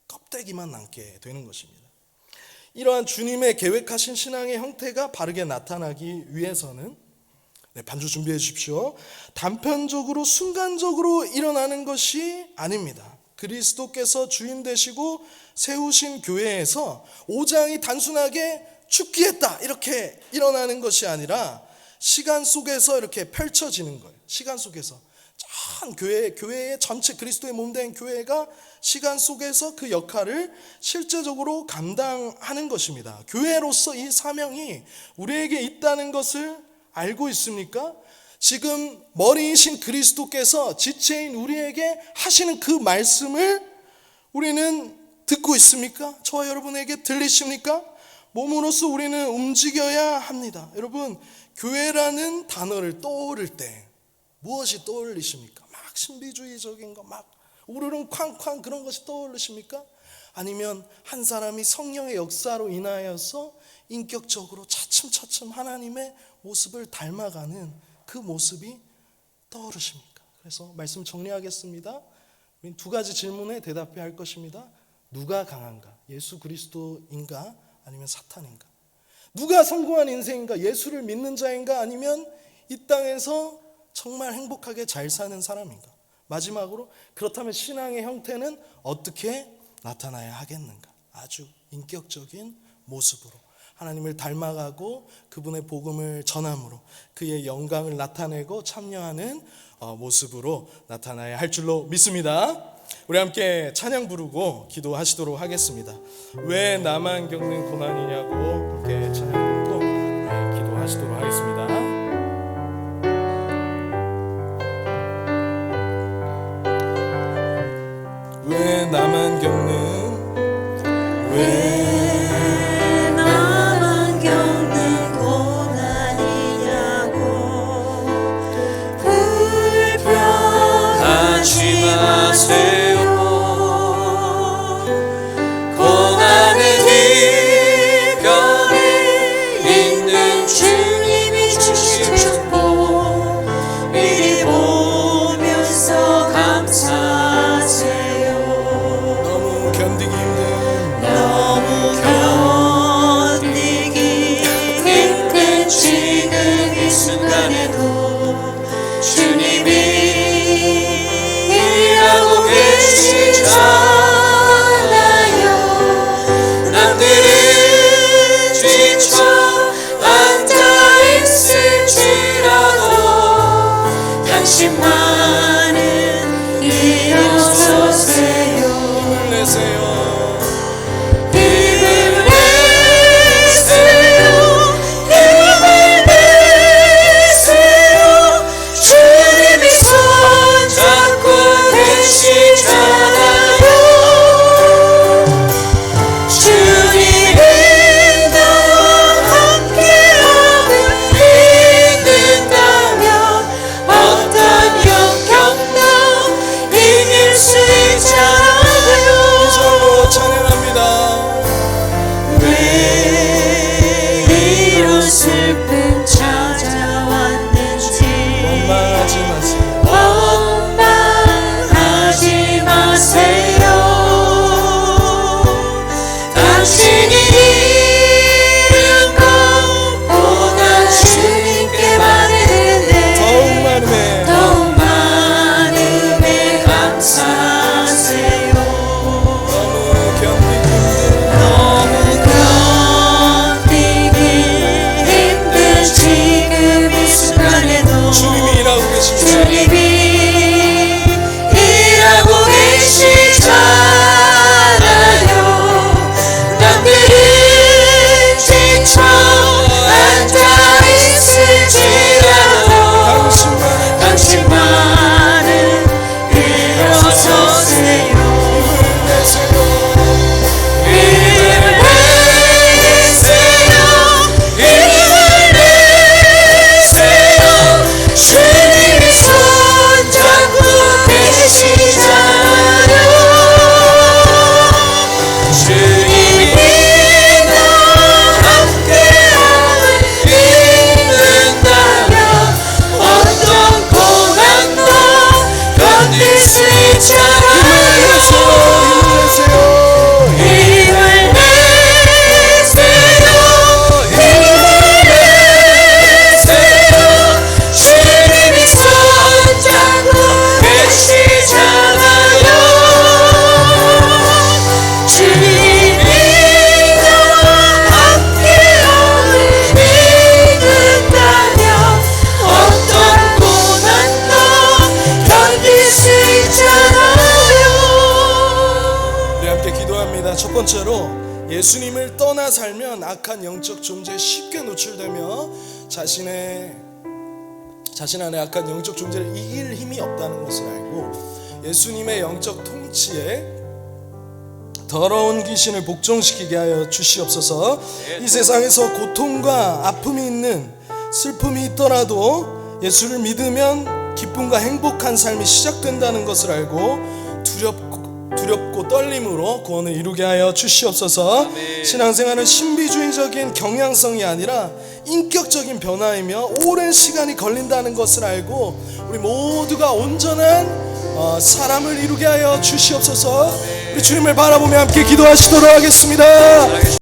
S1: 껍데기만 남게 되는 것입니다. 이러한 주님의 계획하신 신앙의 형태가 바르게 나타나기 위해서는, 반주 준비해 주십시오. 단편적으로 순간적으로 일어나는 것이 아닙니다. 그리스도께서 주인 되시고 세우신 교회에서 오장이 단순하게 죽기했다 이렇게 일어나는 것이 아니라 시간 속에서 이렇게 펼쳐지는 거예요. 시간 속에서 전 교회의 전체 그리스도의 몸된 교회가 시간 속에서 그 역할을 실제적으로 감당하는 것입니다. 교회로서 이 사명이 우리에게 있다는 것을 알고 있습니까? 지금 머리이신 그리스도께서 지체인 우리에게 하시는 그 말씀을 우리는 듣고 있습니까? 저와 여러분에게 들리십니까? 몸으로서 우리는 움직여야 합니다. 여러분, 교회라는 단어를 떠오를 때 무엇이 떠올리십니까? 막 신비주의적인 거, 막 우르릉 쾅쾅 그런 것이 떠올리십니까? 아니면 한 사람이 성령의 역사로 인하여서 인격적으로 차츰차츰 하나님의 모습을 닮아가는 그 모습이 떠오르십니까? 그래서 말씀 정리하겠습니다. 우린 두 가지 질문에 대답해야 할 것입니다. 누가 강한가? 예수 그리스도인가? 아니면 사탄인가? 누가 성공한 인생인가? 예수를 믿는 자인가? 아니면 이 땅에서 정말 행복하게 잘 사는 사람인가? 마지막으로, 그렇다면 신앙의 형태는 어떻게 나타나야 하겠는가? 아주 인격적인 모습으로 하나님을 닮아가고 그분의 복음을 전함으로 그의 영광을 나타내고 참여하는 모습으로 나타나야 할 줄로 믿습니다. 우리 함께 찬양 부르고 기도하시도록 하겠습니다. 왜 나만 겪는 고난이냐고 함께 찬양 부르고 기도하시도록 하겠습니다. 왜 나만 겪는, 왜
S2: 나만 겪는 고난이냐고 불평하지 마세요. 고난의 이별이 있는 주님이 주신
S1: 중요합니다. 첫 번째로 예수님을 떠나 살면 악한 영적 존재에 쉽게 노출되며 자신 안에 악한 영적 존재를 이길 힘이 없다는 것을 알고 예수님의 영적 통치에 더러운 귀신을 복종시키게 하여 주시옵소서. 이 세상에서 고통과 아픔이 있는 슬픔이 있더라도 예수를 믿으면 기쁨과 행복한 삶이 시작된다는 것을 알고 두렵고 떨림으로 구원을 이루게 하여 주시옵소서. 신앙생활은 신비주의적인 경향성이 아니라 인격적인 변화이며 오랜 시간이 걸린다는 것을 알고 우리 모두가 온전한 사람을 이루게 하여 주시옵소서. 우리 주님을 바라보며 함께 기도하시도록 하겠습니다.